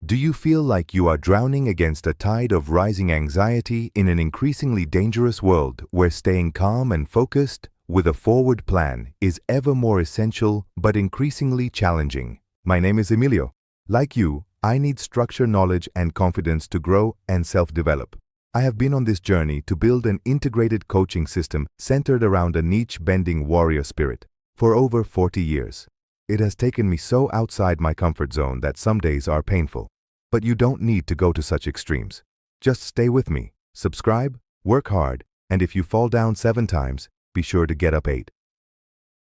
Do you feel like you are drowning against a tide of rising anxiety in an increasingly dangerous world where staying calm and focused with a forward plan is ever more essential but increasingly challenging? My name is Emilio. Like you, I need structure, knowledge, and confidence to grow and self-develop. I have been on this journey to build an integrated coaching system centered around a niche-bending warrior spirit for over 40 years. It has taken me so outside my comfort zone that some days are painful. But you don't need to go to such extremes. Just stay with me, subscribe, work hard, and if you fall down 7 times, be sure to get up 8.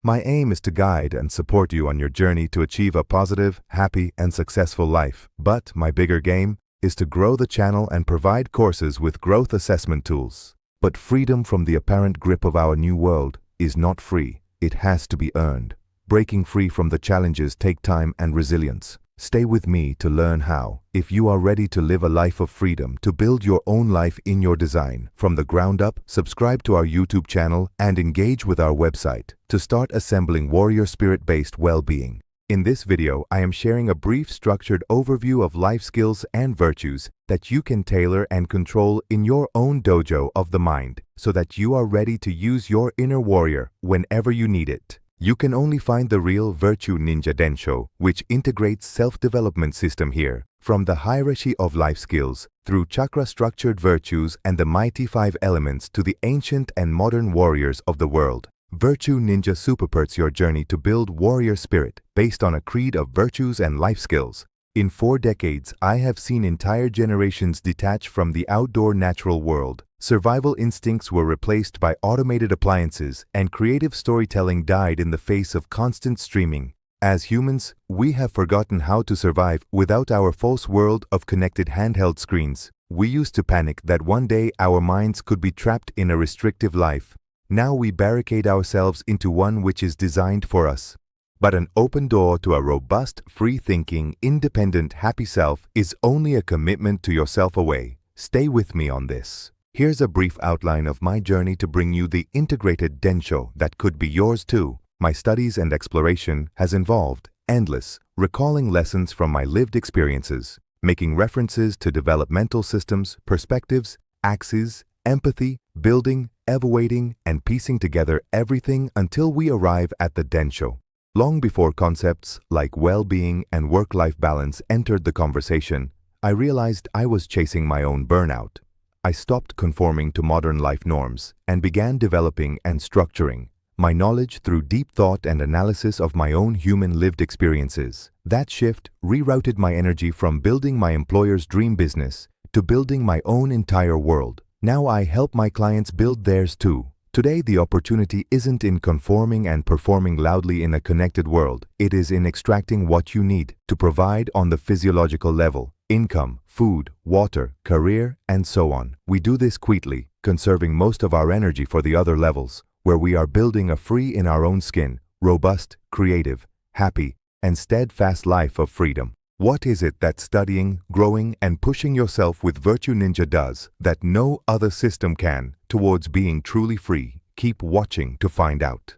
My aim is to guide and support you on your journey to achieve a positive, happy, and successful life. But my bigger game is to grow the channel and provide courses with growth assessment tools. But freedom from the apparent grip of our new world is not free. It has to be earned. Breaking free from the challenges take time and resilience. Stay with me to learn how. If you are ready to live a life of freedom, to build your own life in your design from the ground up, subscribe to our YouTube channel and engage with our website to start assembling warrior spirit-based well-being. In this video, I am sharing a brief structured overview of life skills and virtues that you can tailor and control in your own dojo of the mind so that you are ready to use your inner warrior whenever you need it. You can only find the real Virtue Ninja Densho, which integrates self-development system here, from the hierarchy of life skills, through chakra-structured virtues and the mighty 5 elements to the ancient and modern warriors of the world. Virtue Ninja superports your journey to build warrior spirit based on a creed of virtues and life skills. In 4 decades, I have seen entire generations detach from the outdoor natural world. Survival instincts were replaced by automated appliances, and creative storytelling died in the face of constant streaming. As humans, we have forgotten how to survive without our false world of connected handheld screens. We used to panic that one day our minds could be trapped in a restrictive life. Now we barricade ourselves into one which is designed for us. But an open door to a robust, free-thinking, independent, happy self is only a commitment to yourself away. Stay with me on this. Here's a brief outline of my journey to bring you the integrated Densho that could be yours too. My studies and exploration has involved endless, recalling lessons from my lived experiences, making references to developmental systems, perspectives, axes, empathy, building, evaluating, and piecing together everything until we arrive at the Densho. Long before concepts like well-being and work-life balance entered the conversation, I realized I was chasing my own burnout. I stopped conforming to modern life norms and began developing and structuring my knowledge through deep thought and analysis of my own human lived experiences. That shift rerouted my energy from building my employer's dream business to building my own entire world. Now I help my clients build theirs too. Today, the opportunity isn't in conforming and performing loudly in a connected world. It is in extracting what you need to provide on the physiological level. Income, food, water, career, and so on. We do this quietly, conserving most of our energy for the other levels, where we are building a free in our own skin, robust, creative, happy, and steadfast life of freedom. What is it that studying, growing, and pushing yourself with Virtue Ninja does that no other system can towards being truly free? Keep watching to find out.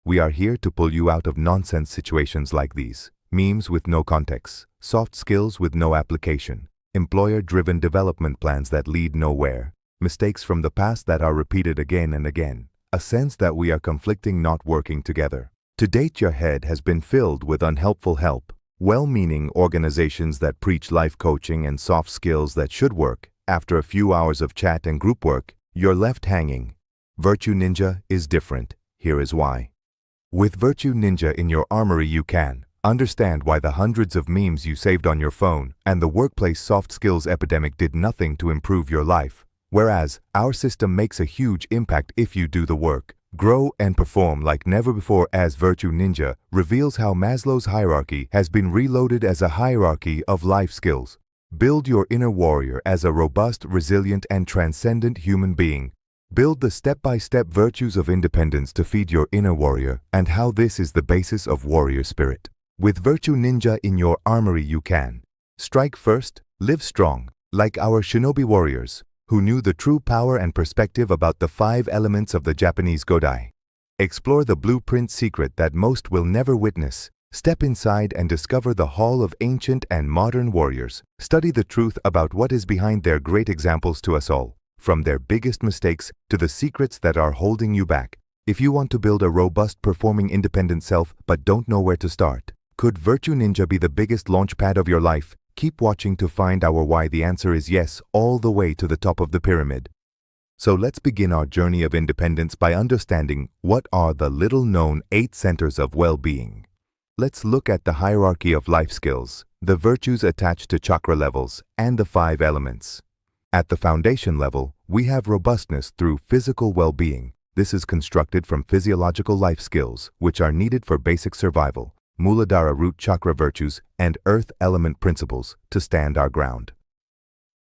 We are here to pull you out of nonsense situations like these. Memes with no context, soft skills with no application, employer-driven development plans that lead nowhere, mistakes from the past that are repeated again and again, a sense that we are conflicting, not working together. To date, your head has been filled with unhelpful help, well-meaning organizations that preach life coaching and soft skills that should work. After a few hours of chat and group work, you're left hanging. Virtue Ninja is different. Here is why. With Virtue Ninja in your armory, you can understand why the hundreds of memes you saved on your phone and the workplace soft skills epidemic did nothing to improve your life, whereas our system makes a huge impact if you do the work. Grow and perform like never before, as Virtue Ninja reveals how Maslow's hierarchy has been reloaded as a hierarchy of life skills. Build your inner warrior as a robust, resilient, and transcendent human being. Build the step-by-step virtues of independence to feed your inner warrior and how this is the basis of warrior spirit. With Virtue Ninja in your armory, you can strike first, live strong, like our shinobi warriors, who knew the true power and perspective about the 5 elements of the Japanese Godai. Explore the blueprint secret that most will never witness. Step inside and discover the hall of ancient and modern warriors. Study the truth about what is behind their great examples to us all, from their biggest mistakes to the secrets that are holding you back. If you want to build a robust, performing, independent self but don't know where to start, could Virtue Ninja be the biggest launchpad of your life? Keep watching to find our why. The answer is yes, all the way to the top of the pyramid. So let's begin our journey of independence by understanding what are the little-known 8 centers of well-being. Let's look at the hierarchy of life skills, the virtues attached to chakra levels, and the 5 elements. At the foundation level, we have robustness through physical well-being. This is constructed from physiological life skills, which are needed for basic survival, Muladhara root chakra virtues, and earth element principles to stand our ground.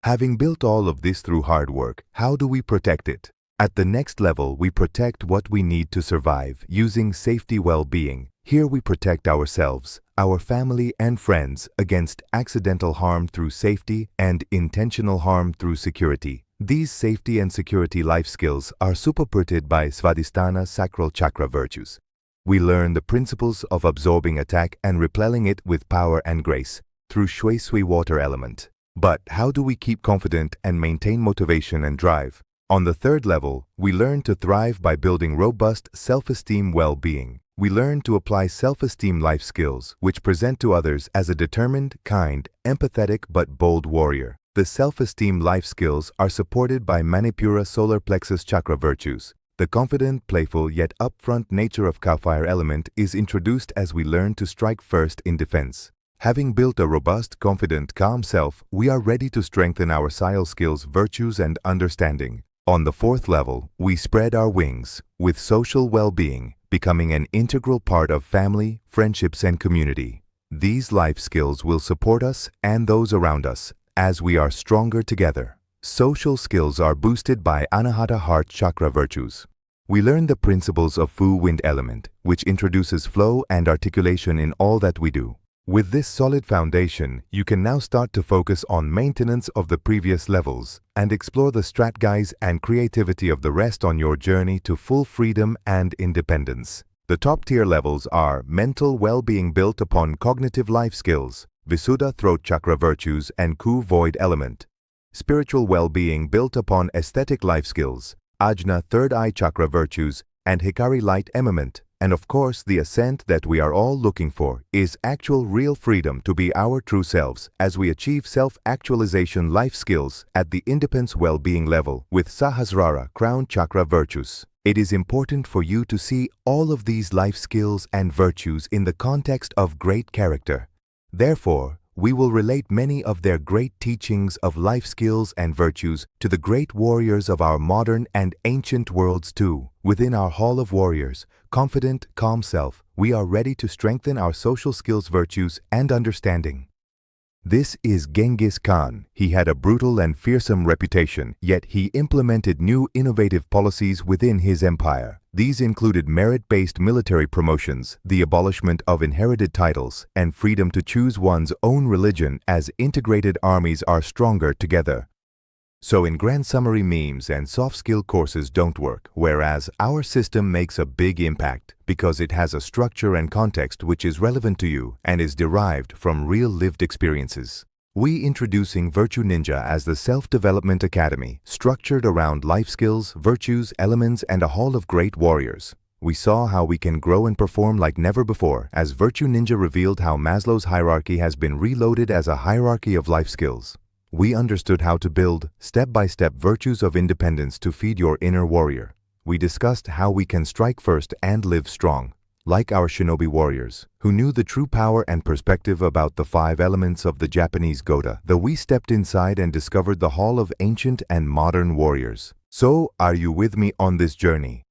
Having built all of this through hard work, how do we protect it? At the next level, we protect what we need to survive using safety well-being. Here we protect ourselves, our family and friends against accidental harm through safety and intentional harm through security. These safety and security life skills are supported by Svadhisthana sacral chakra virtues. We learn the principles of absorbing attack and repelling it with power and grace through Shui Sui water element. But how do we keep confident and maintain motivation and drive? On the 3rd level, we learn to thrive by building robust self-esteem well-being. We learn to apply self-esteem life skills, which present to others as a determined, kind, empathetic but bold warrior. The self-esteem life skills are supported by Manipura solar plexus chakra virtues. The confident, playful yet upfront nature of Ka fire element is introduced as we learn to strike first in defense. Having built a robust, confident, calm self, we are ready to strengthen our Sil skills, virtues, and understanding. On the 4th level, we spread our wings with social well-being, becoming an integral part of family, friendships, and community. These life skills will support us and those around us as we are stronger together. Social skills are boosted by Anahata heart chakra virtues. We learn the principles of Fu wind element, which introduces flow and articulation in all that we do. With this solid foundation, you can now start to focus on maintenance of the previous levels and explore the strategies and creativity of the rest on your journey to full freedom and independence. The top-tier levels are mental well-being built upon cognitive life skills, Visuddha throat chakra virtues, and Ku void element. Spiritual well-being built upon aesthetic life skills, Ajna third eye chakra virtues, and Hikari light element. And of course, the ascent that we are all looking for is actual real freedom to be our true selves as we achieve self-actualization life skills at the independence well-being level with Sahasrara crown chakra virtues. It is important for you to see all of these life skills and virtues in the context of great character. Therefore, we will relate many of their great teachings of life skills and virtues to the great warriors of our modern and ancient worlds too. Within our Hall of Warriors, confident, calm self, we are ready to strengthen our social skills, virtues, and understanding. This is Genghis Khan. He had a brutal and fearsome reputation, yet he implemented new innovative policies within his empire. These included merit-based military promotions, the abolishment of inherited titles, and freedom to choose one's own religion as integrated armies are stronger together. So in grand summary, memes and soft skill courses don't work, whereas our system makes a big impact because it has a structure and context which is relevant to you and is derived from real lived experiences. We introducing Virtue Ninja as the Self-Development Academy, structured around life skills, virtues, elements, and a hall of great warriors. We saw how we can grow and perform like never before as Virtue Ninja revealed how Maslow's hierarchy has been reloaded as a hierarchy of life skills. We understood how to build step-by-step virtues of independence to feed your inner warrior. We discussed how we can strike first and live strong, like our shinobi warriors, who knew the true power and perspective about the 5 elements of the Japanese Godai. Though we stepped inside and discovered the hall of ancient and modern warriors. So, are you with me on this journey?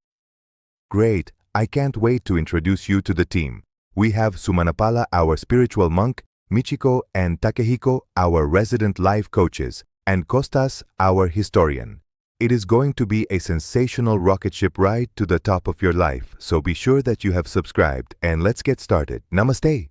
Great! I can't wait to introduce you to the team. We have Sumanapala, our spiritual monk, Michiko and Takehiko, our resident life coaches, and Kostas, our historian. It is going to be a sensational rocket ship ride to the top of your life, so be sure that you have subscribed and let's get started. Namaste!